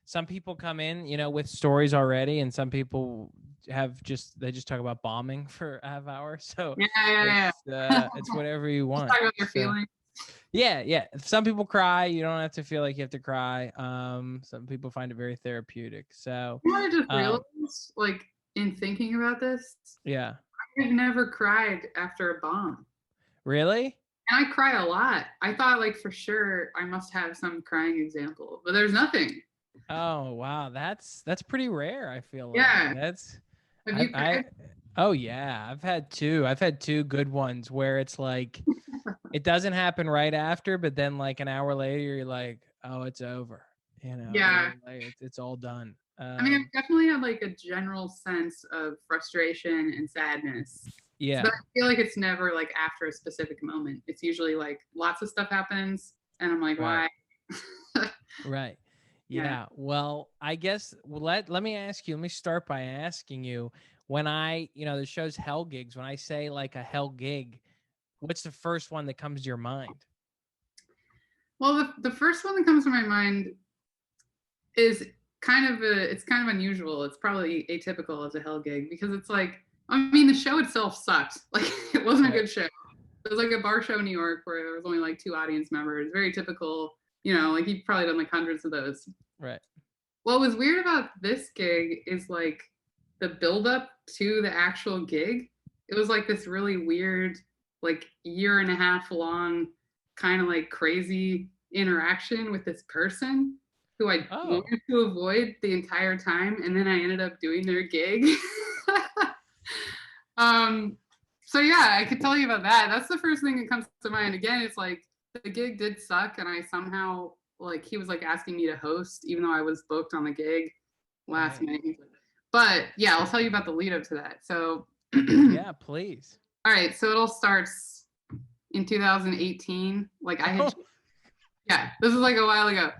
some people come in, with stories already, and some people they just talk about bombing for a half hour. So Yeah. it's whatever you Just want. talk about your feelings. Yeah. Some people cry. You don't have to feel like you have to cry. Some people find it very therapeutic. So I just realized, like, in thinking about this, yeah. I've never cried after a bomb. Really? And I cry a lot. I thought, like, for sure I must have some crying example, but there's nothing. Oh wow, that's pretty rare. I feel like Yeah. that's Have you I cried? oh yeah, I've had two good ones where it's like it doesn't happen right after, but then like an hour later you're like, oh, it's over. Yeah. Like, it's all done. I mean, I've definitely had like a general sense of frustration and sadness. Yeah. But I feel like it's never like after a specific moment. It's usually like lots of stuff happens and I'm like, Right. why? Right. Yeah. Yeah. Well, I guess let me ask you, let me start by asking you, when the show's Hell Gigs, when I say like a hell gig, what's the first one that comes to your mind? Well, the first one that comes to my mind is it's kind of unusual. It's probably atypical as a hell gig because it's like, I mean, the show itself sucked. Like, it wasn't a good show. It was like a bar show in New York where there was only like 2 audience members. Very typical, like he'd probably done like hundreds of those. Right. What was weird about this gig is like the build up to the actual gig. It was like this really weird, like year and a half long, kind of like crazy interaction with this person who I wanted to avoid the entire time, and then I ended up doing their gig. So yeah, I could tell you about that. That's the first thing that comes to mind. Again, it's like the gig did suck, and I somehow like he was like asking me to host, even though I was booked on the gig last minute. But yeah, I'll tell you about the lead up to that. So yeah, please. All right, so it all starts in 2018. Like I had, yeah, this was like a while ago,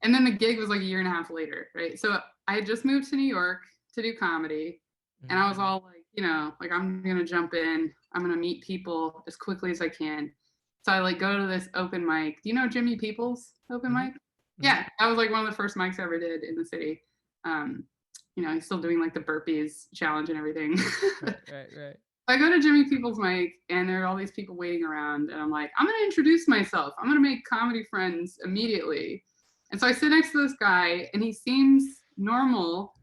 and then the gig was like a year and a half later, right? So I had just moved to New York to do comedy, and I was all like, like I'm gonna jump in, I'm gonna meet people as quickly as I can. So I like go to this open mic. Do you know Jimmy Peoples open mic? Yeah, that was like one of the first mics I ever did in the city. He's still doing like the burpees challenge and everything. Right. I go to Jimmy Peoples' mic, and there are all these people waiting around, and I'm like, I'm gonna introduce myself. I'm gonna make comedy friends immediately. And so I sit next to this guy, and he seems normal,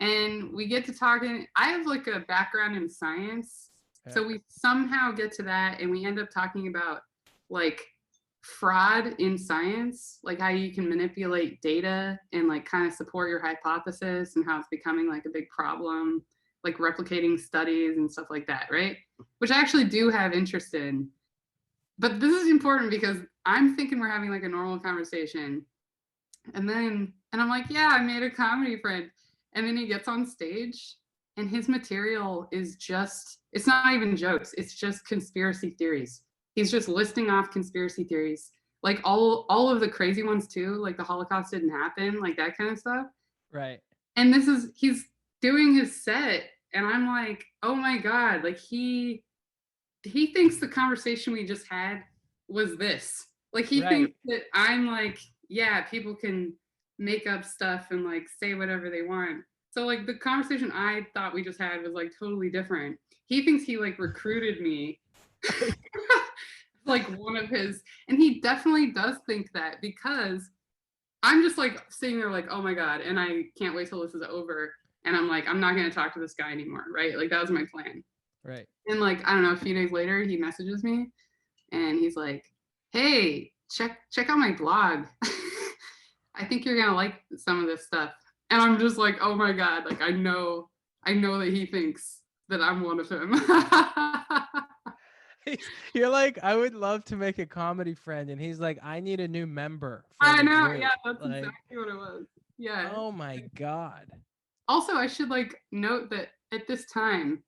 and we get to talking. I have like a background in science, so we somehow get to that, and we end up talking about like fraud in science, like how you can manipulate data and like kind of support your hypothesis, and how it's becoming like a big problem, like replicating studies and stuff like that, right? Which I actually do have interest in. But this is important because I'm thinking we're having like a normal conversation. And I'm like, yeah, I made a comedy friend. And then he gets on stage and his material is just, it's not even jokes. It's just conspiracy theories. He's just listing off conspiracy theories, like all of the crazy ones too, like the Holocaust didn't happen, like that kind of stuff. Right. And he's doing his set, and I'm like, oh my God, like he thinks the conversation we just had was this. Like he thinks that I'm like, yeah, people can make up stuff and like say whatever they want. So like the conversation I thought we just had was like totally different. He thinks he like recruited me. Like one of his, and he definitely does think that, because I'm just like sitting there like, oh my God, and I can't wait till this is over. And I'm like, I'm not going to talk to this guy anymore, right? Like that was my plan. Right. And like, I don't know, a few days later, he messages me and he's like, hey, check out my blog. I think you're going to like some of this stuff. And I'm just like, oh my God, like I know that he thinks that I'm one of him. You're like, I would love to make a comedy friend, and he's like, I need a new member. I know, yeah, that's like, exactly what it was. Yeah. Oh my God. Also, I should like note that at this time,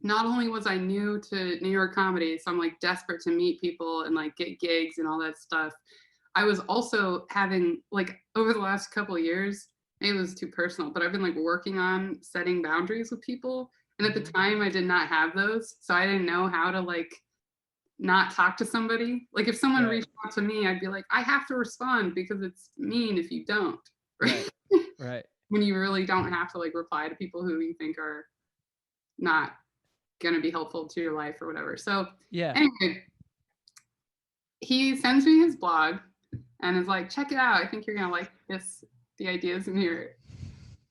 not only was I new to New York comedy, so I'm like desperate to meet people and like get gigs and all that stuff. I was also having like over the last couple of years, maybe it was too personal, but I've been like working on setting boundaries with people. And at the time I did not have those. So I didn't know how to like not talk to somebody. Like if someone reached out to me, I'd be like, I have to respond because it's mean if you don't. Right. Right. When you really don't have to like reply to people who you think are not going to be helpful to your life or whatever. So Yeah. anyway, he sends me his blog and is like, check it out. I think you're going to like the ideas in here.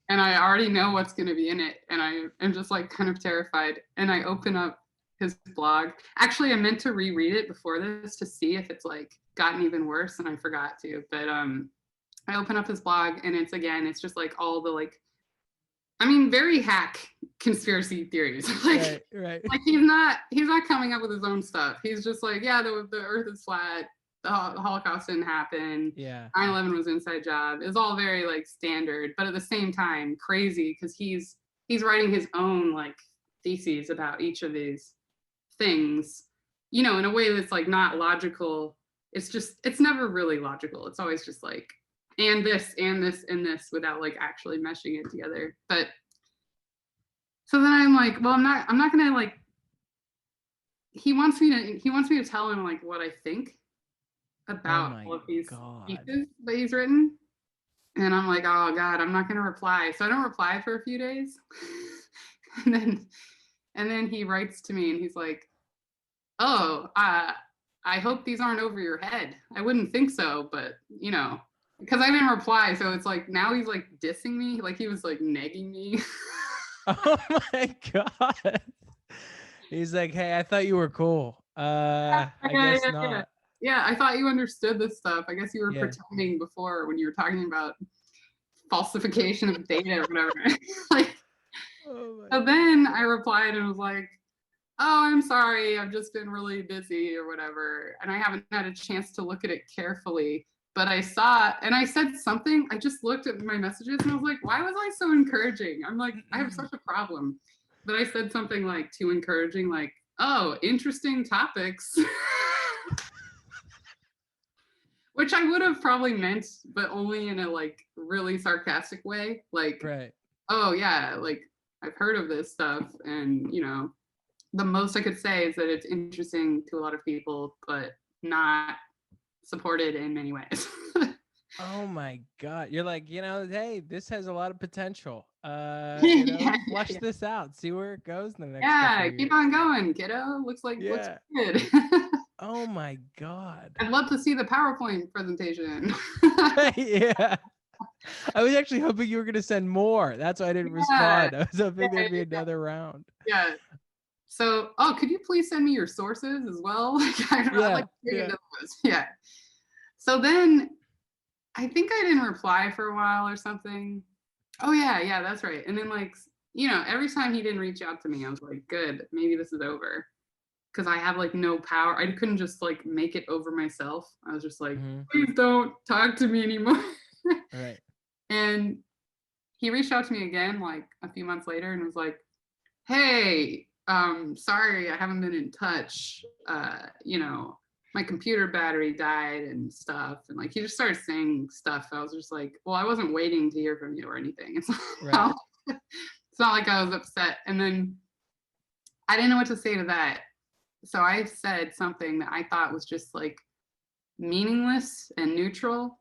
And I already know what's going to be in it. And I am just like kind of terrified. And I open up his blog. Actually, I meant to reread it before this to see if it's like gotten even worse, and I forgot to. But I open up his blog and it's just like all the like, I mean, very hack conspiracy theories. Like, right. like he's not coming up with his own stuff. He's just like, yeah, the earth is flat. The Holocaust didn't happen. Yeah. 9/11 was an inside job. It's all very like standard, but at the same time, crazy because he's writing his own like theses about each of these things, you know, in a way that's like not logical. It's never really logical. It's always just like, and this and this and this without like actually meshing it together. But so then I'm like, well, I'm not gonna like, he wants me to tell him like what I think about all of these pieces that he's written. And I'm like, oh God, I'm not gonna reply. So I don't reply for a few days. and then he writes to me and he's like, oh, I hope these aren't over your head. I wouldn't think so, but you know, because I didn't reply. So it's like now he's like dissing me, like he was like negging me. Oh my God. He's like, hey, I thought you were cool. I guess not. Yeah, I thought you understood this stuff. I guess you were pretending before when you were talking about falsification of data or whatever. Like, so then I replied and was like, oh, I'm sorry, I've just been really busy or whatever, and I haven't had a chance to look at it carefully. But I saw, and I said something, I just looked at my messages and I was like, why was I so encouraging? I'm like, I have such a problem. But I said something like too encouraging, like, oh, interesting topics. Which I would have probably meant, but only in a like really sarcastic way. Like, oh yeah, like I've heard of this stuff, and you know, the most I could say is that it's interesting to a lot of people, but not supported in many ways. Oh my God. You're like, you know, hey, this has a lot of potential. Flush this out, see where it goes in the next couple of keep years. on going, kiddo. Looks good. Oh my God. I'd love to see the PowerPoint presentation. Yeah. I was actually hoping you were going to send more. That's why I didn't respond. I was hoping there'd be another round. Yeah. So, could you please send me your sources as well? Yeah. So then I think I didn't reply for a while or something. Oh yeah, that's right. And then like, you know, every time he didn't reach out to me, I was like, good, maybe this is over. Because I have like no power. I couldn't just like make it over myself. I was just like, please don't talk to me anymore. Right. And he reached out to me again like a few months later and was like, hey, sorry, I haven't been in touch. You know, my computer battery died and stuff. And like, he just started saying stuff. I was just like, well, I wasn't waiting to hear from you or anything. It's not, it's not like I was upset. And then I didn't know what to say to that. So I said something that I thought was just like meaningless and neutral.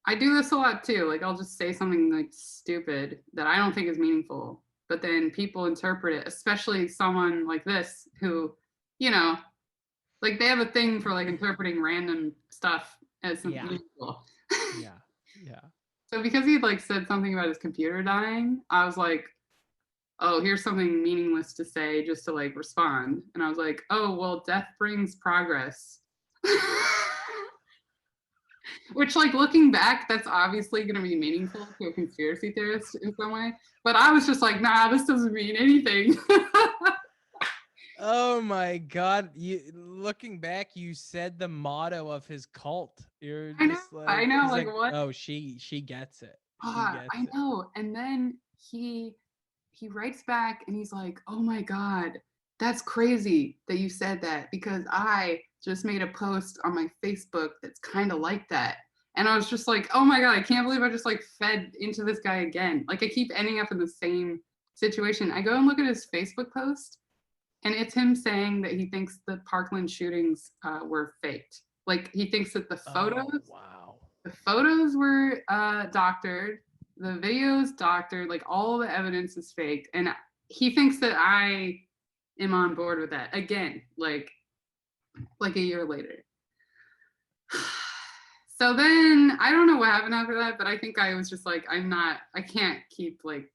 I do this a lot too. Like I'll just say something like stupid that I don't think is meaningful, but then people interpret it, especially someone like this who, you know, like they have a thing for like interpreting random stuff as meaningful. Yeah. So because he'd like said something about his computer dying, I was like, oh, here's something meaningless to say just to like respond. And I was like, oh, well, death brings progress. Which like looking back, that's obviously going to be meaningful to a conspiracy theorist in some way. But I was just like, nah, this doesn't mean anything. Oh my God. You looking back, you said the motto of his cult. You're just I know, like what? Oh, she gets it. I know. And then he writes back and he's like, oh my God, that's crazy that you said that because I just made a post on my Facebook that's kind of like that. And I was just like, oh my God, I can't believe I just like fed into this guy again. Like I keep ending up in the same situation. I go and look at his Facebook post and it's him saying that he thinks the Parkland shootings were faked. Like he thinks that the photos, the photos were doctored The video is doctored, like all the evidence is faked, and he thinks that I am on board with that again, like a year later. So then I don't know what happened after that, but I think I was just like, I can't keep like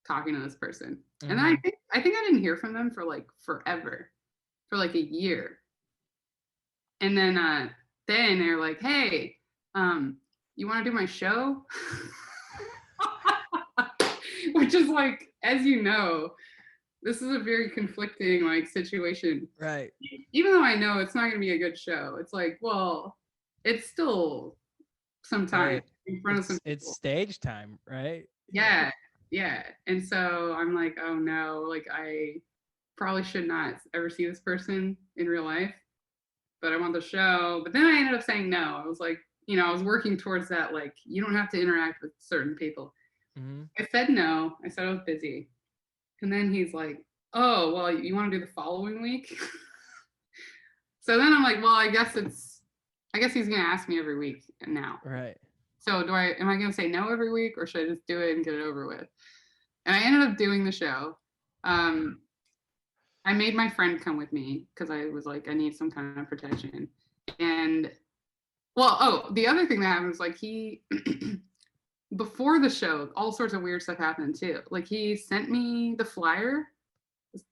talking to this person. Mm-hmm. And then I think I didn't hear from them for like forever, for like a year. And then they're like, hey, you want to do my show? Which is like, as you know, this is a very conflicting like situation. Right. Even though I know it's not going to be a good show, it's like, well, it's still some time in front of some people. It's stage time, right? Yeah. And so I'm like, oh no, like I probably should not ever see this person in real life, but I want the show. But then I ended up saying no. I was like, I was working towards that, like, you don't have to interact with certain people. Mm-hmm. I said no. I said I was busy. And then he's like, oh, well, you want to do the following week? So then I'm like, well, I guess he's going to ask me every week now. Right. So am I going to say no every week, or should I just do it and get it over with? And I ended up doing the show. I made my friend come with me because I was like, I need some kind of protection. And the other thing that happened was like before the show, all sorts of weird stuff happened too. Like he sent me the flyer.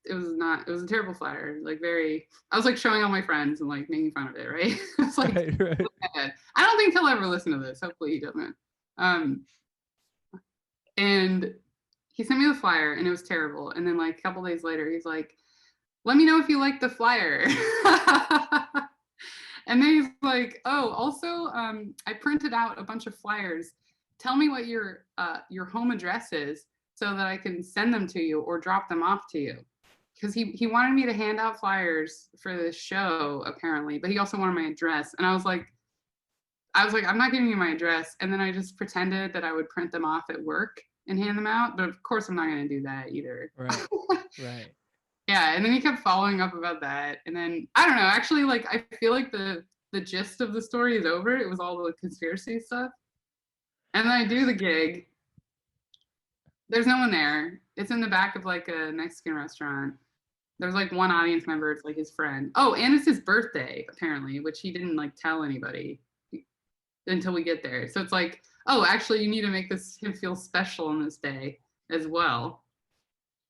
It was a terrible flyer. Like I was like showing all my friends and like making fun of it, right? It's like, right. I don't think he'll ever listen to this. Hopefully he doesn't. And he sent me the flyer and it was terrible. And then like a couple days later, he's like, let me know if you like the flyer. And then he's like, oh, also, I printed out a bunch of flyers. Tell me what your home address is so that I can send them to you or drop them off to you. Because he wanted me to hand out flyers for this show, apparently, but he also wanted my address. And I was like, I'm not giving you my address. And then I just pretended that I would print them off at work and hand them out. But of course, I'm not going to do that either. Right. Right. Yeah, and then he kept following up about that. And then, I don't know, actually, like, I feel like the gist of the story is over. It was all the conspiracy stuff. And then I do the gig. There's no one there. It's in the back of, like, a Mexican restaurant. There's, like, one audience member. It's, like, his friend. Oh, and it's his birthday, apparently, which he didn't, like, tell anybody until we get there. So it's like, oh, actually, you need to make him feel special on this day as well.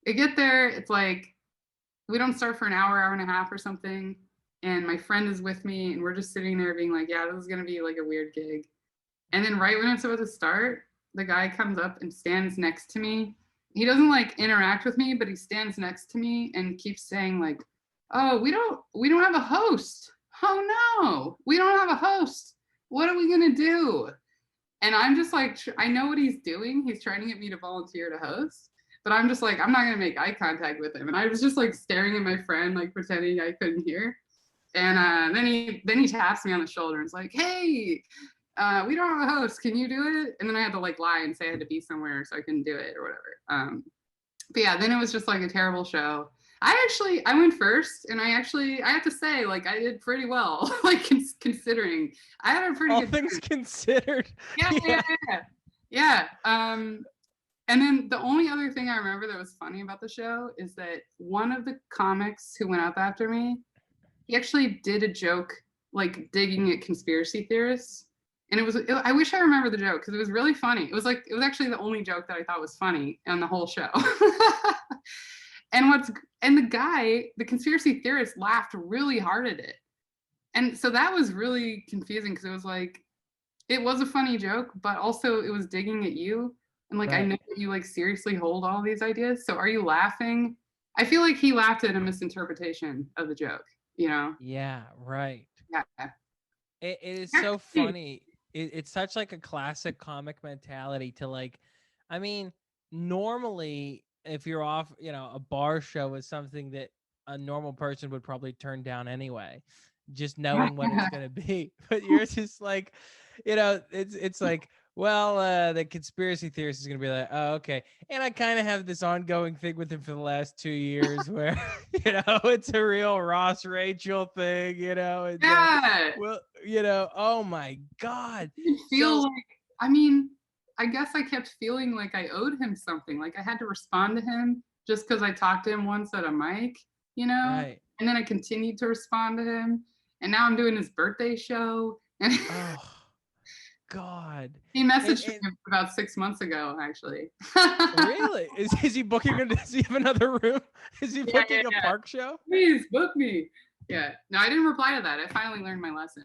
I get there. It's, like, we don't start for an hour and a half or something. And my friend is with me and we're just sitting there being like, yeah, this is going to be like a weird gig. And then right when it's about to start, the guy comes up and stands next to me. He doesn't like interact with me, but he stands next to me and keeps saying like, oh, we don't have a host. Oh no, we don't have a host. What are we going to do? And I'm just like, I know what he's doing. He's trying to get me to volunteer to host. But I'm just like, I'm not going to make eye contact with him. And I was just like staring at my friend, like pretending I couldn't hear. And then he taps me on the shoulder and is like, hey, we don't have a host. Can you do it? And then I had to like lie and say I had to be somewhere so I couldn't do it or whatever. But yeah, then it was just like a terrible show. I went first and I have to say, like, I did pretty well, like considering I had a pretty all good things considered. Yeah. And then the only other thing I remember that was funny about the show is that one of the comics who went up after me, he actually did a joke like digging at conspiracy theorists. And I wish I remember the joke because it was really funny. It was actually the only joke that I thought was funny on the whole show. And the conspiracy theorist laughed really hard at it. And so that was really confusing because it was like, it was a funny joke, but also it was digging at you. And like, right. I know that you like seriously hold all these ideas. So are you laughing? I feel like he laughed at a misinterpretation of the joke, you know? Yeah, right. Yeah. It is so funny. It's such like a classic comic mentality to like, I mean, normally if you're off, a bar show is something that a normal person would probably turn down anyway, just knowing what it's going to be. But you're just like, it's like, well, the conspiracy theorist is going to be like, oh, okay. And I kind of have this ongoing thing with him for the last 2 years where, it's a real Ross Rachel thing, and, yeah. oh my God. I feel like, I mean, I guess I kept feeling like I owed him something. Like I had to respond to him just because I talked to him once at a mic, you know? Right. And then I continued to respond to him. And now I'm doing his birthday show. And Oh God. he And messaged me about 6 months ago, actually. really? Is he booking or does he have another room? Is he booking a park show? Please book me. Yeah. No, I didn't reply to that. I finally learned my lesson.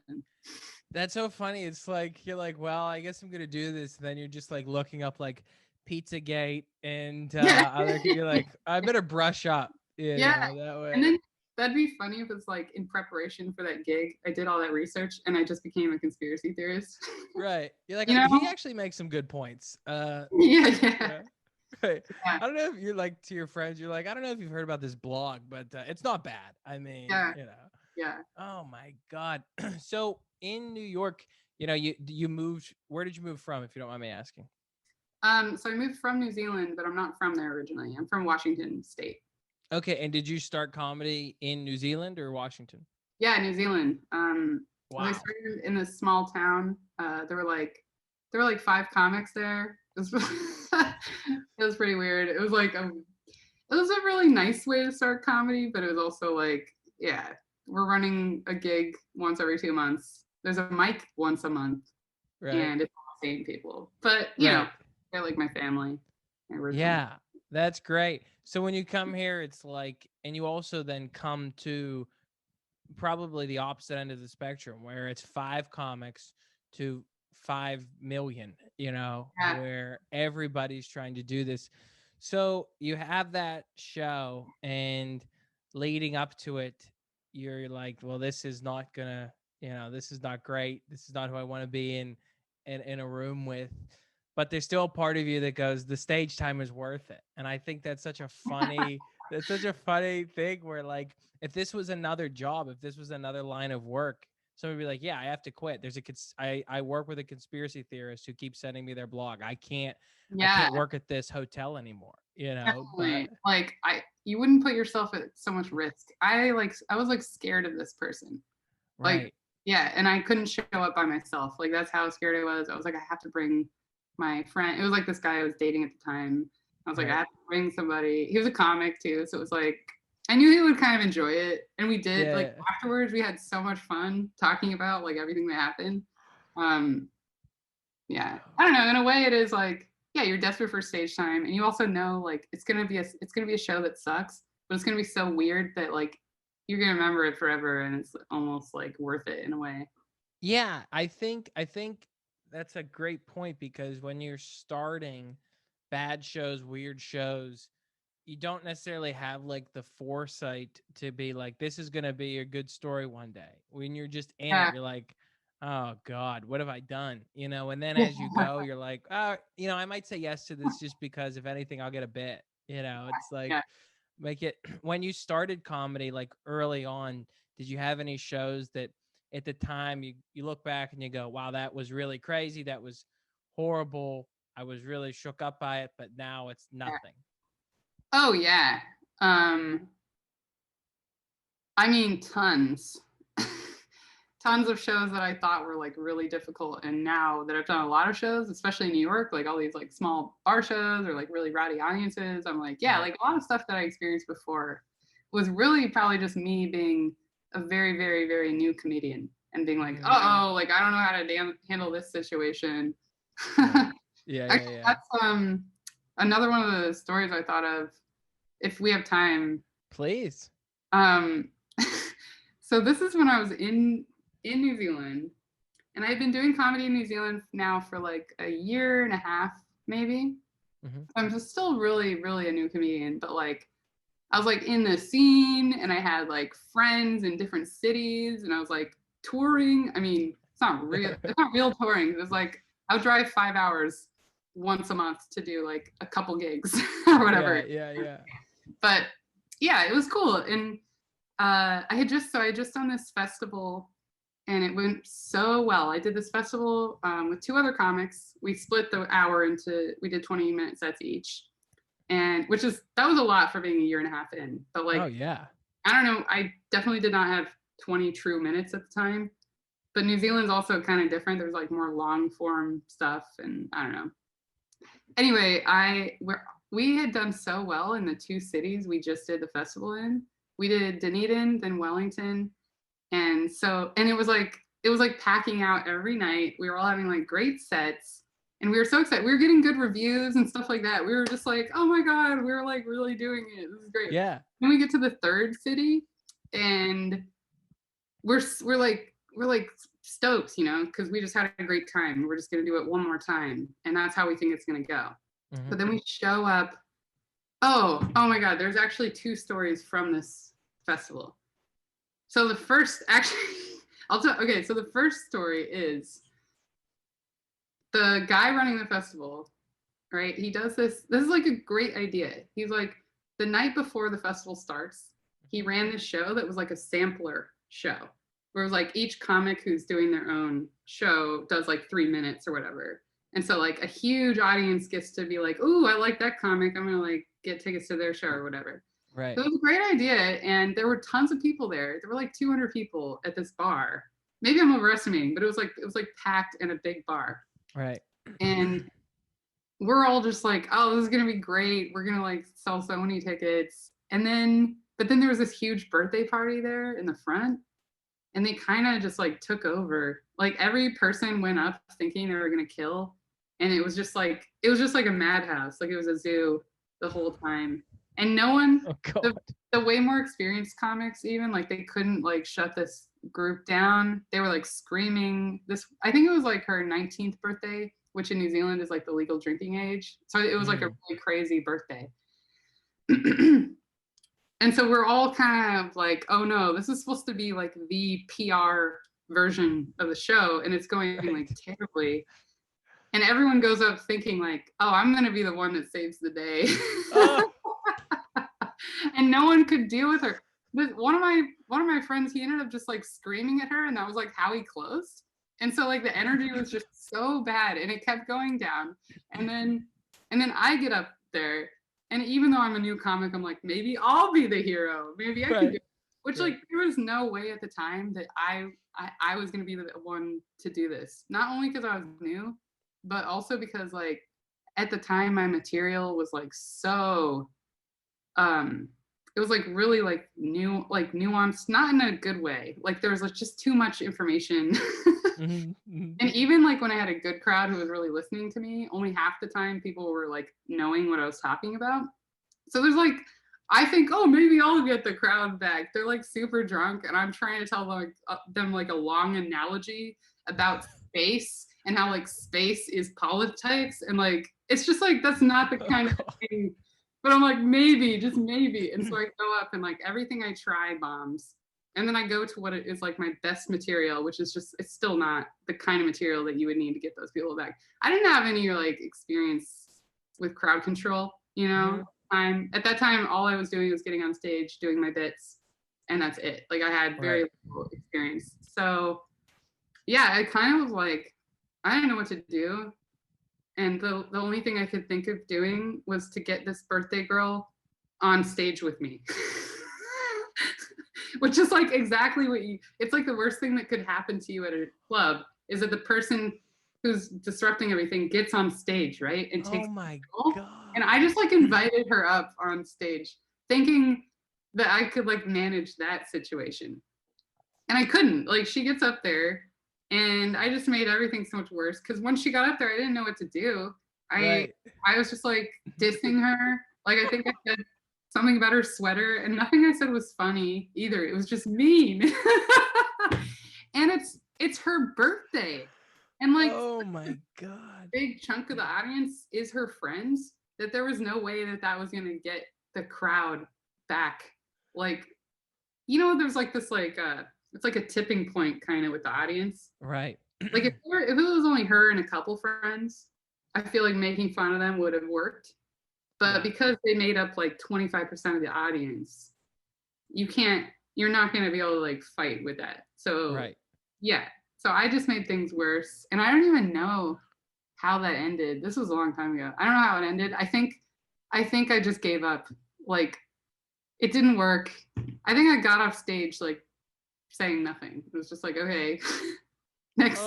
That's so funny. It's like you're like, well, I guess I'm gonna do this. And then you're just like looking up like Pizzagate and Yeah. other. You're like, I better brush up. Yeah. That way. And then that'd be funny if it's like in preparation for that gig, I did all that research and I just became a conspiracy theorist. Right. You're like, You know? he actually makes some good points. Yeah. Right. Yeah. I don't know if you're like to your friends, you're like, I don't know if you've heard about this blog, but it's not bad. I mean, Yeah. Yeah. Oh my God. So in New York, you moved. Where did you move from, if you don't mind me asking? So I moved from New Zealand, but I'm not from there originally. I'm from Washington State. Okay, and did you start comedy in New Zealand or Washington? Yeah, New Zealand. I Wow. started in this small town. There were like 5 comics there. It was pretty weird. It was a really nice way to start comedy, but it was also like, yeah, we're running a gig once every 2 months. There's a mic once a month, Right. and it's all the same people. But you know, they're like my family. Yeah, that's great. So when you come here, it's like, and you also then come to probably the opposite end of the spectrum where it's 5 comics to 5 million, where everybody's trying to do this. So you have that show, and leading up to it, you're like, well, this is not gonna, this is not great. This is not who I want to be in a room with. But there's still a part of you that goes, the stage time is worth it. And I think that's such a funny thing where, like, if this was another job, if this was another line of work, somebody would be like, yeah, I have to quit. I work with a conspiracy theorist who keeps sending me their blog. I can't work at this hotel anymore, Definitely. Like you wouldn't put yourself at so much risk. I was like scared of this person. Right. Like, yeah, and I couldn't show up by myself. Like that's how scared I was. I was like, I have to bring my friend. It was like this guy I was dating at the time. I was like, I have to bring somebody. He was a comic too, so it was like I knew he would kind of enjoy it, and we did. Like afterwards, we had so much fun talking about like everything that happened. Yeah, I don't know. In a way, it is like, yeah, you're desperate for stage time, and you also know like it's gonna be a show that sucks, but it's gonna be so weird that like you're gonna remember it forever, and it's almost like worth it in a way. Yeah, I think that's a great point, because when you're starting bad shows, weird shows, you don't necessarily have like the foresight to be like, this is going to be a good story one day. When you're just in it, you're like, oh God, what have I done? And then as you go, you're like, I might say yes to this just because if anything, I'll get a bit, it's like, make it. When you started comedy, like early on, did you have any shows that at the time you look back and you go, wow, that was really crazy. That was horrible. I was really shook up by it, but now it's nothing. Oh yeah. I mean, tons. Tons of shows that I thought were like really difficult, and now that I've done a lot of shows, especially in New York, like all these like small bar shows or like really rowdy audiences, I'm like, yeah, like a lot of stuff that I experienced before was really probably just me being a very, very, very new comedian and being like, oh, like I don't know how to handle this situation. Yeah. That's another one of the stories I thought of. If we have time, please. So this is when I was in New Zealand, and I've been doing comedy in New Zealand now for like a year and a half, maybe. I'm just still really, really a new comedian, but like I was like in the scene, and I had like friends in different cities, and I was like touring. I mean, it's not real touring. It's like I would drive 5 hours once a month to do like a couple gigs or whatever. Yeah. But yeah, it was cool. And I had just done this festival, and it went so well. I did this festival with 2 other comics. We split the hour we did 20-minute sets each, and that was a lot for being a year and a half in. But like, oh yeah, I don't know. I definitely did not have 20 true minutes at the time. But New Zealand's also kind of different. There's like more long form stuff, and I don't know. Anyway, we had done so well in the 2 cities we just did the festival in. We did Dunedin, then Wellington, and it was like packing out every night. We were all having like great sets, and we were so excited. We were getting good reviews and stuff like that. We were just like, oh my god, we were like really doing it. This is great. Yeah. Then we get to the 3rd city, and we're like stoked, you know, because we just had a great time. We're just gonna do it one more time, and that's how we think it's gonna go. Mm-hmm. But then we show up. Oh my god, there's actually 2 stories from this festival. So the first, actually, okay, so the first story is the guy running the festival, right? He does this is like a great idea. He's like, the night before the festival starts, he ran this show that was like a sampler show, where it was like each comic who's doing their own show does like 3 minutes or whatever. And so like a huge audience gets to be like, ooh, I like that comic. I'm gonna like get tickets to their show or whatever. Right. So it was a great idea, and there were tons of people there. There were like 200 people at this bar. Maybe I'm overestimating, but it was like packed in a big bar. Right. And we're all just like, oh, this is gonna be great. We're gonna like sell so many tickets. But then there was this huge birthday party there in the front, and they kind of just like took over. Like every person went up thinking they were gonna kill, and it was just like a madhouse. Like it was a zoo the whole time. And no one, the way more experienced comics, even like they couldn't like shut this group down. They were like screaming this. I think it was like her 19th birthday, which in New Zealand is like the legal drinking age. So it was like a really crazy birthday. And so we're all kind of like, oh no, this is supposed to be like the PR version of the show, and it's going like terribly. And everyone goes up thinking like, oh, I'm gonna be the one that saves the day. And no one could deal with her. But one of my friends, he ended up just like screaming at her, and that was like how he closed. And so like the energy was just so bad, and it kept going down. And then I get up there, and even though I'm a new comic, I'm like, maybe I'll be the hero. Maybe I can do it. Which like there was no way at the time that I was gonna be the one to do this. Not only because I was new, but also because like at the time my material was like so it was like really like new, like nuanced, not in a good way. Like there was like just too much information. And even like when I had a good crowd who was really listening to me, only half the time people were like knowing what I was talking about. So there's like, I think, oh, maybe I'll get the crowd back. They're like super drunk, and I'm trying to tell them like a long analogy about space and how like space is politics, and like it's just like that's not the kind of thing. But I'm like, maybe, just maybe. And so I go up, and like everything I try bombs. And then I go to what it is like my best material, which is just, it's still not the kind of material that you would need to get those people back. I didn't have any like experience with crowd control, you know? At that time, all I was doing was getting on stage, doing my bits, and that's it. Like I had very little experience. So yeah, I kind of was like, I didn't know what to do. And the only thing I could think of doing was to get this birthday girl on stage with me. Which is like exactly what it's like the worst thing that could happen to you at a club is that the person who's disrupting everything gets on stage, right? And takes control. And I just like invited her up on stage thinking that I could like manage that situation. And I couldn't. Like she gets up there, and I just made everything so much worse because when she got up there, I didn't know what to do. I was just like dissing her. Like I think I said something about her sweater, and nothing I said was funny either. It was just mean. And it's her birthday, and like, oh my god, big chunk of the audience is her friends. That there was no way that was gonna get the crowd back. Like, you know, there's like this like it's like a tipping point kind of with the audience, right? Like if it was only her and a couple friends, I feel like making fun of them would have worked. But because they made up like 25% of the audience, you're not going to be able to like fight with that. So yeah, so I just made things worse, and I don't even know how that ended. This was a long time ago. I don't know how it ended. I think I just gave up. Like it didn't work. I think I got off stage like saying nothing. It was just like, okay, next.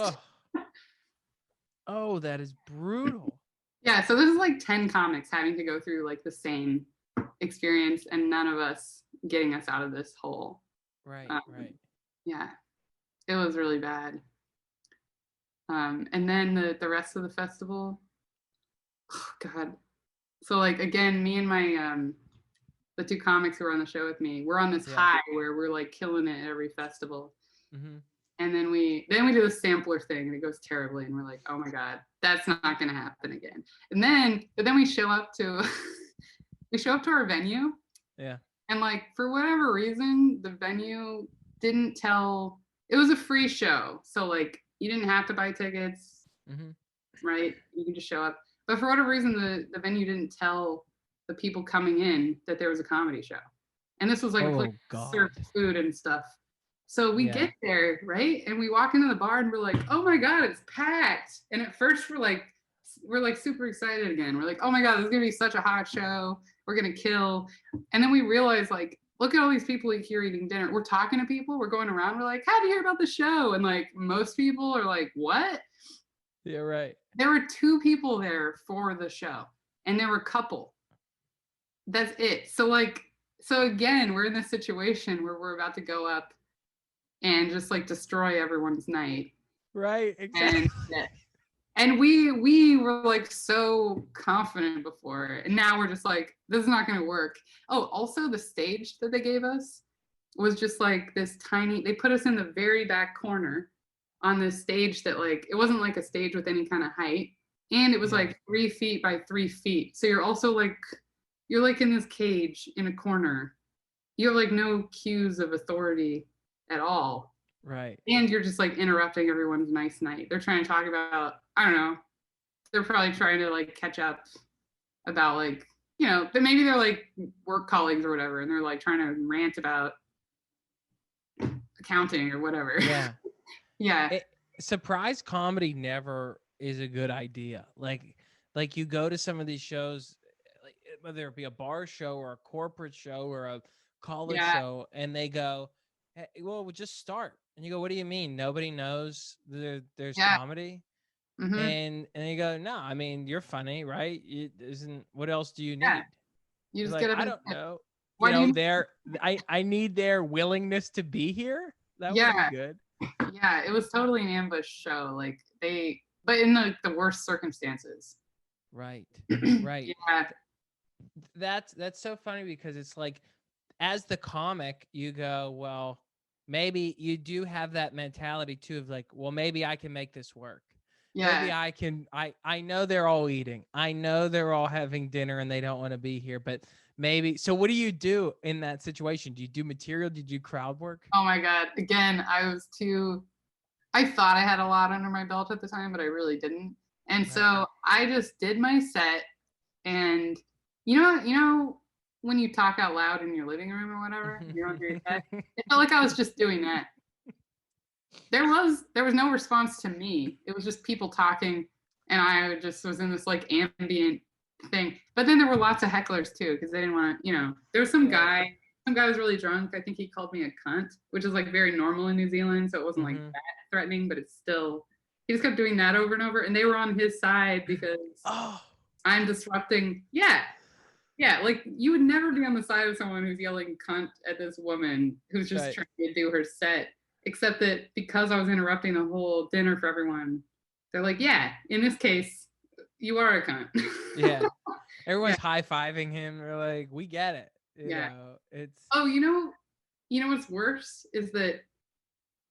Oh, that is brutal. Yeah, so this is like 10 comics having to go through like the same experience and none of us getting us out of this hole. Right. Yeah, it was really bad. And then the rest of the festival, oh God. So like again, me and my the two comics who were on the show with me, we're on this high where we're like killing it at every festival. Mm-hmm. And then we do the sampler thing and it goes terribly and we're like, oh my God, that's not gonna happen again. But then we show up to our venue. Yeah. And like for whatever reason, the venue didn't tell. It was a free show, so like you didn't have to buy tickets, right? You could just show up. But for whatever reason, the venue didn't tell the people coming in that there was a comedy show, and this was like a place served food and stuff. So we get there, right, and we walk into the bar and we're like, oh my God, it's packed. And at first we're like super excited again. We're like, oh my God, this is gonna be such a hot show. We're gonna kill. And then we realize like, look at all these people here eating dinner. We're talking to people. We're going around. We're like, how'd you hear about the show? And like most people are like, what? Yeah, right. There were 2 people there for the show, and there were a couple. That's it. So again, we're in this situation where we're about to go up and just like destroy everyone's night. Right. Exactly. And we were like so confident before, and now we're just like, this is not going to work. Oh, also the stage that they gave us was just like this tiny. They put us in the very back corner on this stage that like it wasn't like a stage with any kind of height, and it was like 3 feet by 3 feet. So you're also like in this cage in a corner. You have like no cues of authority at all. Right. And you're just like interrupting everyone's nice night. They're trying to talk about, I don't know, they're probably trying to like catch up about like, you know, but maybe they're like work colleagues or whatever, and they're like trying to rant about accounting or whatever. Yeah. Yeah. Surprise comedy never is a good idea. Like you go to some of these shows, like, whether it be a bar show or a corporate show or a college show, and they go, hey, well, we'll just start. And you go, what do you mean? Nobody knows there's comedy? And you go, no, I mean, you're funny, right? What else do you need? You just like, get up. I don't know. You know, I need their willingness to be here. That would be good. Yeah, it was totally an ambush show. Like but in the worst circumstances. Right. Right. Yeah. That's so funny because it's like, as the comic, you go, well, maybe you do have that mentality too of like, well, maybe I can make this work. Yeah. Maybe I can. I know they're all eating. I know they're all having dinner and they don't want to be here, but maybe. So what do you do in that situation? Do you do material? Do you do crowd work? Oh my God. Again, I thought I had a lot under my belt at the time, but I really didn't. And so I just did my set, and you know, when you talk out loud in your living room or whatever, you're under your set, it felt like I was just doing that. There was no response to me. It was just people talking, and I just was in this like ambient thing. But then there were lots of hecklers too, because they didn't want to, you know, there was some guy was really drunk. I think he called me a cunt, which is like very normal in New Zealand. So it wasn't like that threatening, but it's still, he just kept doing that over and over. And they were on his side because I'm disrupting. Yeah. Yeah. Like you would never be on the side of someone who's yelling cunt at this woman who's just trying to do her set, except that because I was interrupting the whole dinner for everyone, they're like, yeah, in this case, you are a cunt. Yeah. Everyone's high-fiving him. They're like, we get it. You know, it's you know what's worse is that,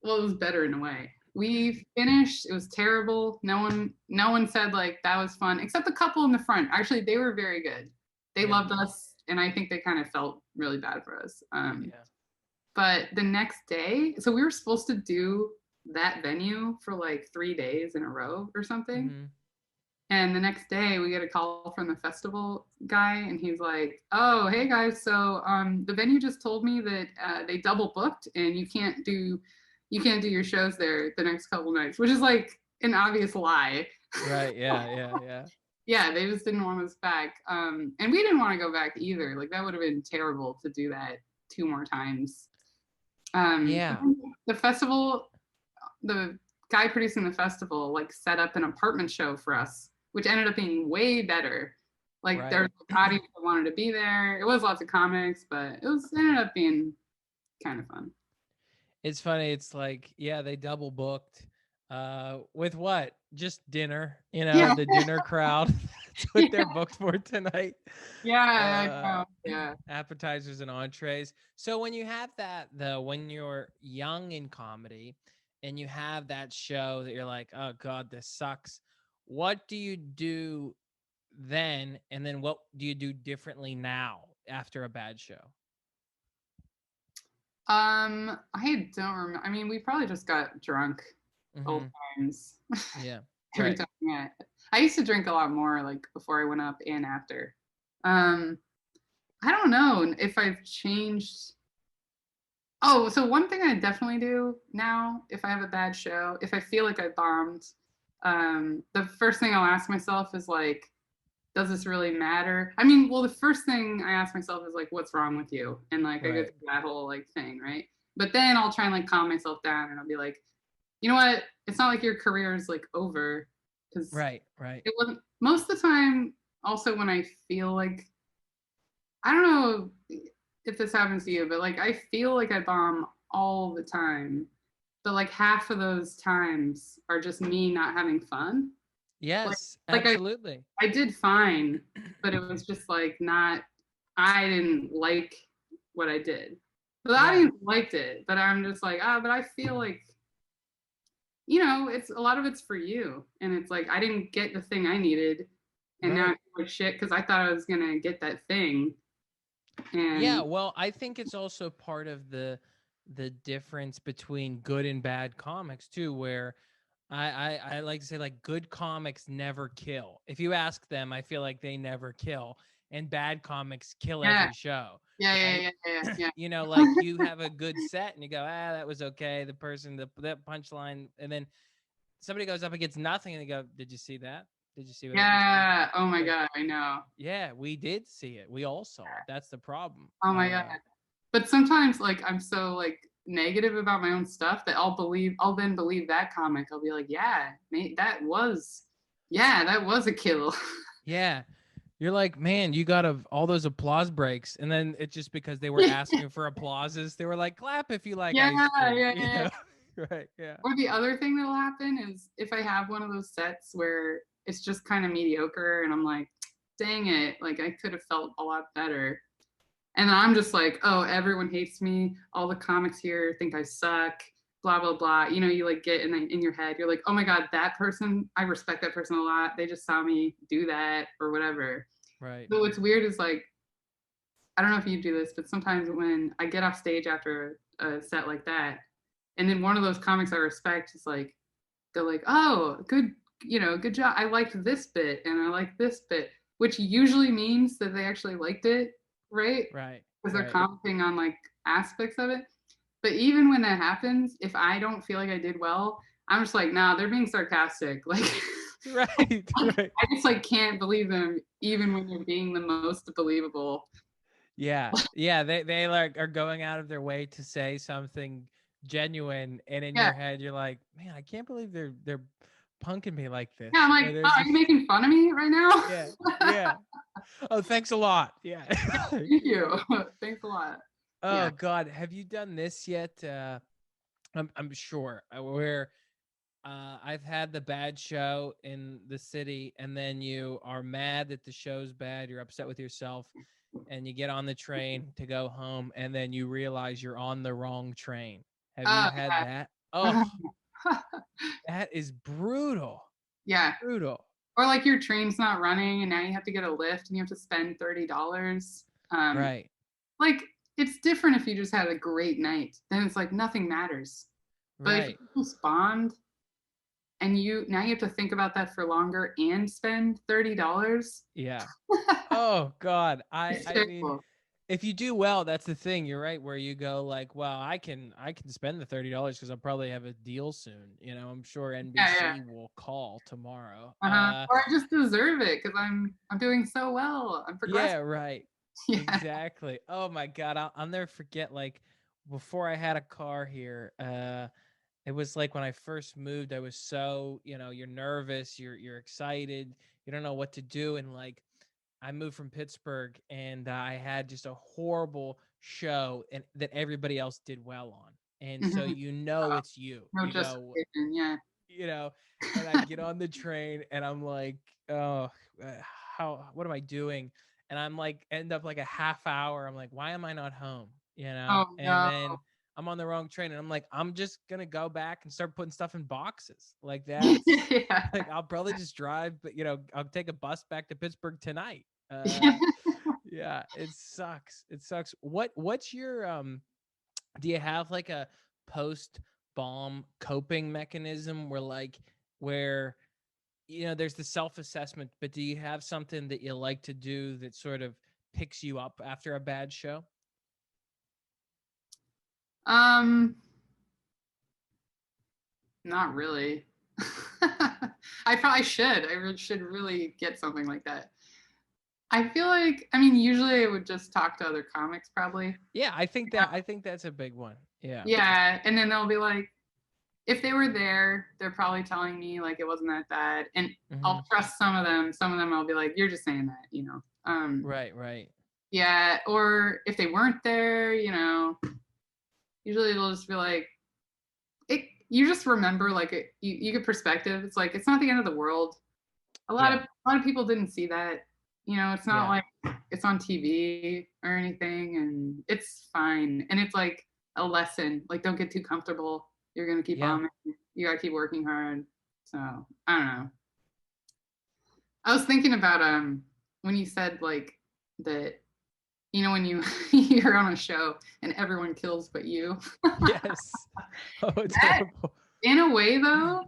well, it was better in a way. We finished, it was terrible. No one said like that was fun, except the couple in the front. Actually, they were very good. They loved us, and I think they kind of felt really bad for us. But the next day, so we were supposed to do that venue for like 3 days in a row or something. And the next day we get a call from the festival guy, and he's like, oh, hey guys, so the venue just told me that they double booked and you can't do your shows there the next couple nights, which is like an obvious lie. Right. Yeah. Yeah, they just didn't want us back. And we didn't want to go back either. Like that would have been terrible to do that 2 more times. The festival, the guy producing the festival like set up an apartment show for us which ended up being way better. Like Right. there's an audience that wanted to be there. It was lots of comics, but it ended up being kind of fun. It's funny. It's like, yeah, they double booked with what? Just dinner, Yeah. the dinner crowd. That's what Yeah. they're booked for tonight. Yeah. I Uh know. Yeah. appetizers and entrees. So when you have that though, when you're young in comedy and you have that show that you're like, "Oh god, this sucks." What do you do then, and then what do you do differently now after a bad show? I don't remember. I mean, we probably just got drunk old Mhm. times Yeah. every Right. time. Yeah. I used to drink a lot more like before I went up and after. Um, I don't know if I've changed. Oh, so one thing I definitely do now, if I have a bad show, if I feel like I bombed, the first thing I'll ask myself is like, does this really matter? I mean, well, the first thing I ask myself is like, what's wrong with you? And like, I go Right. through that whole like thing, right? But then I'll try and like calm myself down and I'll be like, you know what? It's not like your career is like over because Right. Right. it wasn't most of the time. Also, when I feel like, I don't know if this happens to you, but like I feel like I bomb all the time. But like half of those times are just me not having fun. Like Yes, like absolutely. I did fine, but it was just like not I didn't like what I did. The Yeah. audience liked it, but I'm just like, but I feel like it's a lot of it's for you. And it's like I didn't get the thing I needed and now I Right. feel like shit because I thought I was gonna get that thing. Yeah, And well, I think it's also part of the difference between good and bad comics too, where I like to say like good comics never kill. If you ask them, I feel like they never kill, and bad comics kill yeah, every show, yeah, yeah, right? yeah, yeah, yeah. Like you have a good set and you go, that was okay. The person, that punchline, and then somebody goes up against nothing and they go, did you see that? Did you see what I just did? Yeah. Oh my Like, God, I know. yeah, we did see it. We all saw it. That's the problem. Oh my God. But sometimes like I'm so like negative about my own stuff that I'll then believe that comic. I'll be like, yeah, that was a kill. Yeah. You're like, man, you got all those applause breaks. And then it's just because they were Yeah, asking for applauses. They were like, clap if you like yeah, ice cream. yeah, yeah. Right. Yeah. Or the other thing that'll happen is if I have one of those sets where it's just kind of mediocre and I'm like, dang it, like I could have felt a lot better. And I'm just like, oh, everyone hates me. All the comics here think I suck. Blah blah blah. You like get in your head. You're like, oh my god, that person. I respect that person a lot. They just saw me do that or whatever. Right. So what's weird is like, I don't know if you do this, but sometimes when I get off stage after a set like that, and then one of those comics I respect is like, they're like, oh, good, good job. I liked this bit and I like this bit, which usually means that they actually liked it, right? Right. Because they're Right. commenting on like aspects of it. But even when that happens, if I don't feel like I did well, I'm just like, nah, they're being sarcastic. Like, Right. Right. I just like can't believe them, even when you're being the most believable. Yeah. Yeah. They like are going out of their way to say something genuine. And in Yeah, your head, you're like, man, I can't believe they're punking me like yeah. I'm this. like, Or they're oh, are you just, making fun of me right now? yeah. Yeah. Oh, thanks a lot. Yeah. Thank Yeah. you. Thanks a lot. Yeah. Oh God, have you done this yet? I'm sure where I've had the bad show in the city, and then you are mad that the show's bad. You're upset with yourself, and you get on the train to go home, and then you realize you're on the wrong train. Have you Oh had that? Oh, yeah. that is brutal. Yeah. Brutal. Or like your train's not running and now you have to get a lift and you have to spend $30. Right. Like it's different if you just had a great night. Then it's like nothing matters. But if you Right. just bond and you have to think about that for longer and spend $30, Yeah. Oh God. I it's I mean, terrible. if you do well, that's the thing. You're right, where you go like, well, I can spend the $30 because I'll probably have a deal soon. I'm sure Yeah, yeah. NBC will call tomorrow. Uh-huh. Or I just deserve it because I'm doing so well. I'm Yeah, progressing. right. Yeah. Exactly. Oh my God. I'll never forget, like, before I had a car here, it was like when I first moved, I was so, you're nervous, you're excited, you don't know what to do. And like, I moved from Pittsburgh and I had just a horrible show and that everybody else did well on. And so, Mhm. you know, Oh, it's you, no you go, justification. Yeah. you know, and I get on the train and I'm like, oh, what am I doing? And I'm like, end up like a half hour. I'm like, why am I not home? You know? Oh And no. then I'm on the wrong train and I'm like, I'm just going to go back and start putting stuff in boxes. Like that's Yeah. like, I'll probably just drive, but I'll take a bus back to Pittsburgh tonight. Yeah. Yeah, it sucks. It sucks. What's your, do you have like a post bomb coping mechanism where there's the self-assessment, but do you have something that you like to do that sort of picks you up after a bad show? Um, Not really. I probably should. Should really get something like that. I feel like, I mean, usually I would just talk to other comics probably. Yeah, I think that's a big one. Yeah. Yeah, and then they'll be like, if they were there, they're probably telling me like it wasn't that bad, and Hmm. I'll trust some of them. Some of them I'll be like, you're just saying that, Right, right. Yeah, or if they weren't there, usually they'll just be like, it. You just remember like you get perspective. It's like it's not the end of the world. Yeah, A lot of people didn't see that. It's not yeah, like it's on TV or anything, and it's fine. And it's like a lesson. Like, don't get too comfortable. You're gonna keep yeah. bombing. You gotta keep working hard. So I don't know. I was thinking about when you said like that. When you you're on a show and everyone kills but you. Yes. Oh, That, terrible. in a way, though,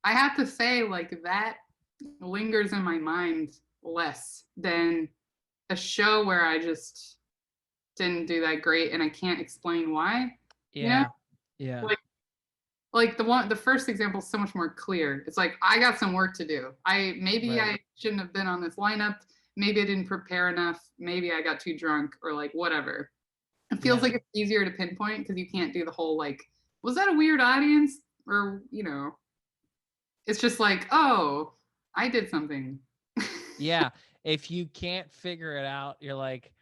I have to say like that lingers in my mind less than a show where I just didn't do that great and I can't explain why. You know, Yeah, yeah. like the first example is so much more clear. It's like I got some work to do. Maybe Right. I shouldn't have been on this lineup. Maybe I didn't prepare enough. Maybe I got too drunk or like whatever. It feels Yeah. like it's easier to pinpoint because you can't do the whole like, was that a weird audience? Or, it's just like, oh, I did something. Yeah. If you can't figure it out, you're like,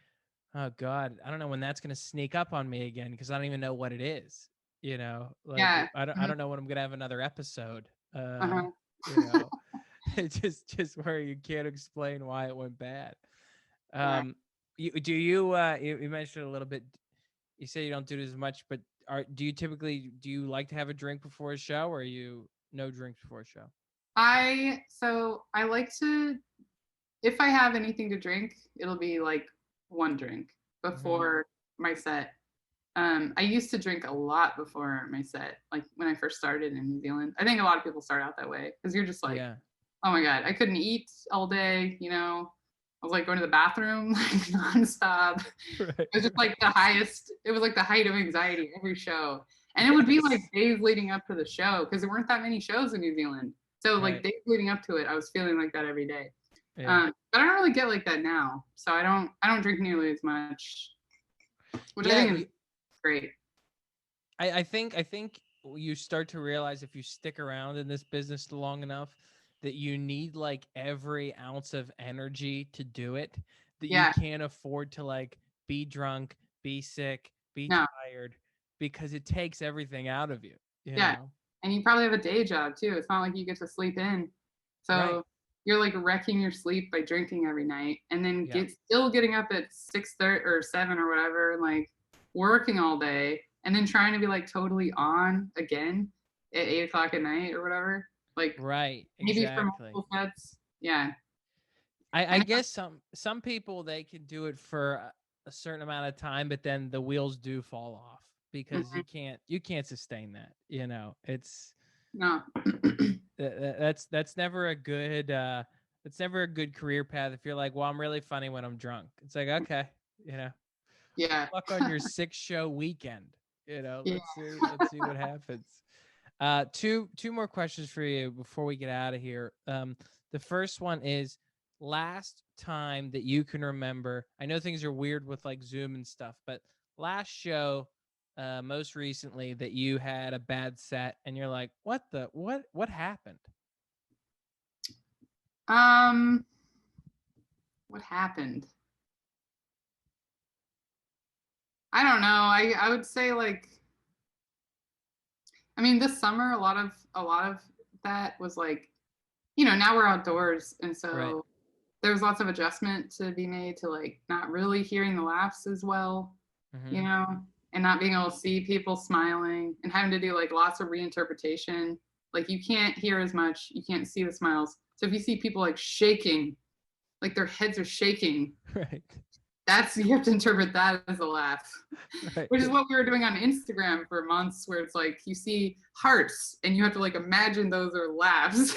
oh God, I don't know when that's gonna sneak up on me again because I don't even know what it is. Like Yeah. I don't know when I'm gonna have another episode. Uh-huh. You know, it's just where you can't explain why it went bad. Right. Um, you mentioned a little bit. You say you don't do it as much, but do you like to have a drink before a show, or are you no drinks before a show? I like to, if I have anything to drink, it'll be like one drink Hmm. before my set. I used to drink a lot before my set, like when I first started in New Zealand. I think a lot of people start out that way because you're just like, Yeah. oh my God, I couldn't eat all day, I was like going to the bathroom like nonstop. Right. It was just like it was like the height of anxiety every show. And it would be like Yes. days leading up to the show because there weren't that many shows in New Zealand. So like Right. days leading up to it, I was feeling like that every day. Yeah. But I don't really get like that now. So I don't drink nearly as much, which I Yeah. think is great. I think you start to realize if you stick around in this business long enough that you need like every ounce of energy to do it, that you Yeah. can't afford to like be drunk, be sick, be No. tired because it takes everything out of you, you Yeah. know? And you probably have a day job too. It's not like you get to sleep in. Right. So you're like wrecking your sleep by drinking every night and then Yeah. still getting up at 6:30 or 7 or whatever, and like working all day and then trying to be like totally on again at 8 o'clock at night or whatever. Like Right. maybe for Exactly. multiple sets. Yeah. I And guess some people they can do it for a certain amount of time, but then the wheels do fall off because mhm, you can't sustain that. It's no. that's never a good that's never a good career path if you're like, well, I'm really funny when I'm drunk. It's like, okay, you know, Yeah. luck on your 6 show weekend. Yeah. Let's see what happens. Two more questions for you before we get out of here. The first one is last time that you can remember. I know things are weird with like Zoom and stuff, but last show, most recently that you had a bad set and you're like, what happened? Um, what happened? I don't know. I would say like, I mean, this summer a lot of that was like, now we're outdoors, and Right. so there was lots of adjustment to be made to like not really hearing the laughs as well, you Mm-hmm. know, and not being able to see people smiling and having to do like lots of reinterpretation. Like you can't hear as much, you can't see the smiles. So if you see people like shaking, like their heads are shaking, Right. you have to interpret that as a laugh, Right. which is what we were doing on Instagram for months, where it's like you see hearts and you have to like imagine those are laughs.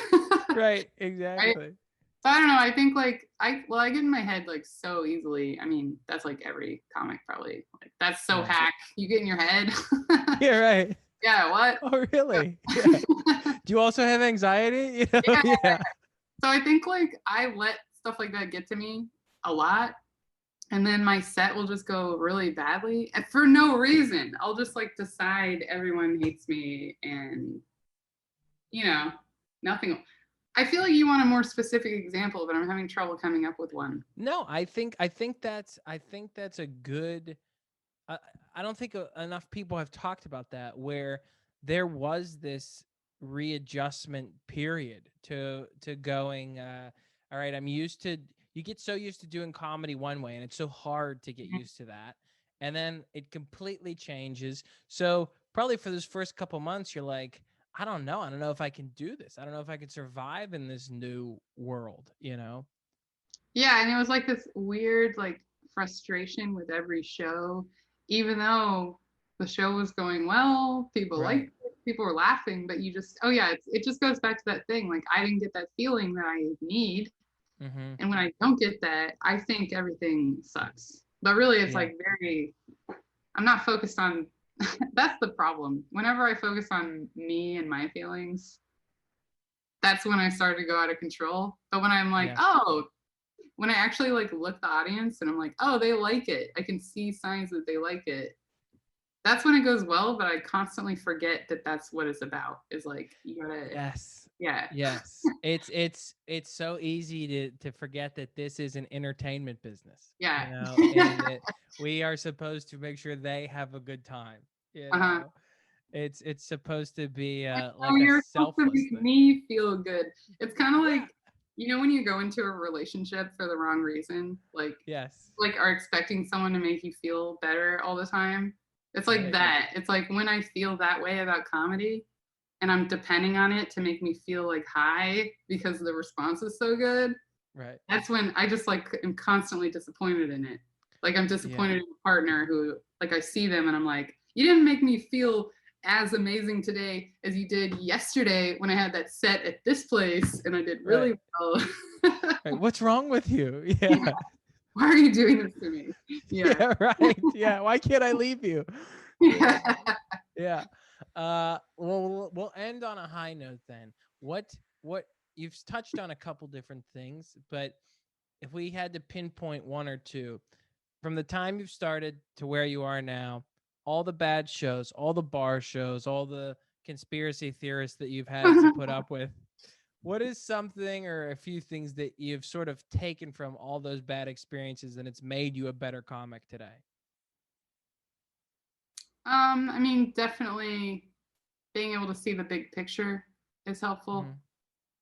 Right. Right? Exactly. So I don't know. I think like I get in my head like so easily. I mean, that's like every comic probably. Like that's so Yeah. hack. You get in your head. Yeah. Right. Yeah, what? Oh, really? Yeah. Do you also have anxiety? Yeah. Yeah. So I think like I let stuff like that get to me a lot. And then my set will just go really badly and for no reason. I'll just like decide everyone hates me and you know, nothing. I feel like you want a more specific example, but I'm having trouble coming up with one. No, I think that's a good. I, I don't think enough people have talked about that where there was this readjustment period to going. All right, I'm used to. You get so used to doing comedy one way, and it's so hard to get used to that, and then it completely changes. So probably for those first couple months, you're like, I don't know. I don't know if I can do this. I don't know if I can survive in this new world. Yeah, and it was like this weird like frustration with every show, even though the show was going well, people Right. liked it, people were laughing, but you just it just goes back to that thing. Like I didn't get that feeling that I need. Mm-hmm. And when I don't get that, I think everything sucks. But really it's Yeah. like I'm not focused on that's the problem. Whenever I focus on me and my feelings, that's when I start to go out of control. But when I'm like, Yeah. oh, when I actually like look the audience and I'm like, oh, they like it. I can see signs that they like it. That's when it goes well, but I constantly forget that that's what it's about. Is like you gotta, Yes. yeah, Yes. It's so easy to forget that this is an entertainment business, yeah. and that we are supposed to make sure they have a good time. You Uh-huh. know, it's supposed to be Oh, like a you're supposed to selfless make thing. me feel good. It's kind of Yeah. like when you go into a relationship for the wrong reason, Yes. like are expecting someone to make you feel better all the time. It's like Right. that. It's like when I feel that way about comedy, and I'm depending on it to make me feel like high because the response is so good, Right. that's when I just like am constantly disappointed in it. Like I'm Yeah. disappointed in a partner who like I see them and I'm like, you didn't make me feel as amazing today as you did yesterday when I had that set at this place and I did Right. really well. Right. What's wrong with you? Yeah. Yeah. Why are you doing this to me? Yeah. Yeah. Right. Yeah. Why can't I leave you? Yeah. Yeah. Yeah. Well, we'll end on a high note then. What you've touched on a couple different things, but if we had to pinpoint one or two from the time you've started to where you are now, all the bad shows, all the bar shows, all the conspiracy theorists that you've had to put up with, what is something or a few things that you've sort of taken from all those bad experiences and it's made you a better comic today? I mean, definitely being able to see the big picture is helpful. Mm-hmm.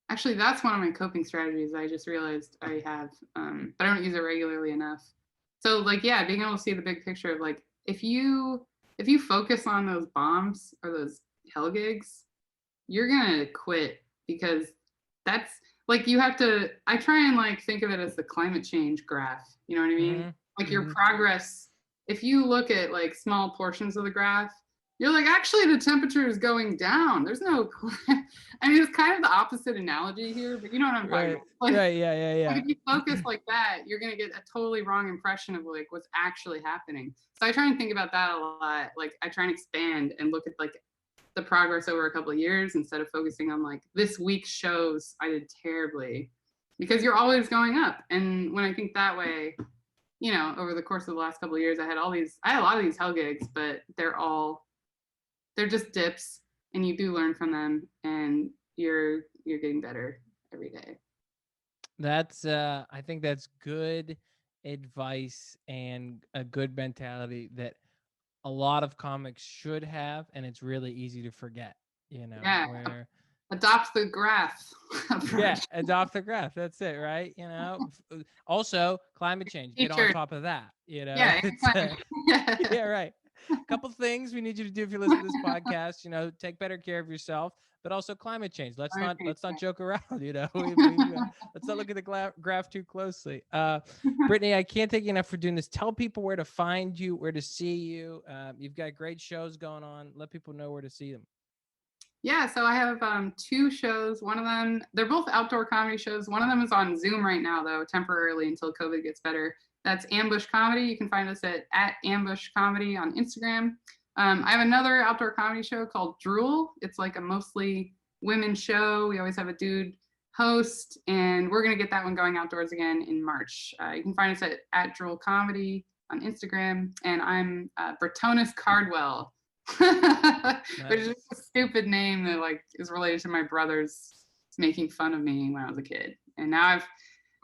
Actually, that's one of my coping strategies I just realized I have, but I don't use it regularly enough. So, like, yeah, being able to see the big picture of like if you focus on those bombs or those hell gigs, you're gonna quit because that's like you have to. I try and like think of it as the climate change graph. You know what I mean? Mm-hmm. Like your Mm-hmm. progress. If you look at like small portions of the graph, you're like, actually, the temperature is going down. There's no. I mean, it's kind of the opposite analogy here, but you know what I'm talking Right. about. Like, Right. Yeah. Yeah. like if you Yeah. focus like that, you're gonna get a totally wrong impression of like what's actually happening. So I try and think about that a lot. Like I try and expand and look at like the progress over a couple of years instead of focusing on like this week's shows I did terribly because you're always going up. And when I think that way, over the course of the last couple of years, I had a lot of these hell gigs, but they're just dips and you do learn from them and you're getting better every day. That's I think that's good advice and a good mentality that a lot of comics should have, and it's really easy to forget, Yeah. where Adopt the graph yeah, approach. adopt the graph. That's it, right? Also climate change. Get on Teacher. top of that. Yeah. It's Yeah. yeah, right. Couple things we need you to do if you listen to this podcast. Take better care of yourself, but also climate change. Let's not joke around. Let's not look at the graph too closely. Brittany, I can't thank you enough for doing this. Tell people where to find you, where to see you. You've got great shows going on. Let people know where to see them. Yeah, so I have two shows. One of them, they're both outdoor comedy shows. One of them is on Zoom right now, though, temporarily until COVID gets better. That's Ambush Comedy. You can find us at Ambush Comedy on Instagram. I have another outdoor comedy show called Drool. It's like a mostly women's show. We always have a dude host, and we're going to get that one going outdoors again in March. You can find us at Drool Comedy on Instagram, and I'm Brittany Cardwell. Which is just a stupid name that like is related to my brothers making fun of me when I was a kid. And now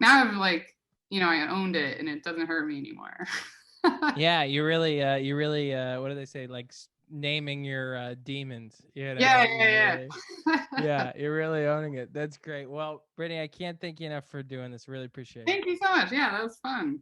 I've like, I owned it and it doesn't hurt me anymore. Yeah, you really what do they say, like naming your demons, Yeah. yeah, you're really owning it. That's great. Well, Brittany, I can't thank you enough for doing this. Really appreciate it. Thank you so much. Yeah, that was fun.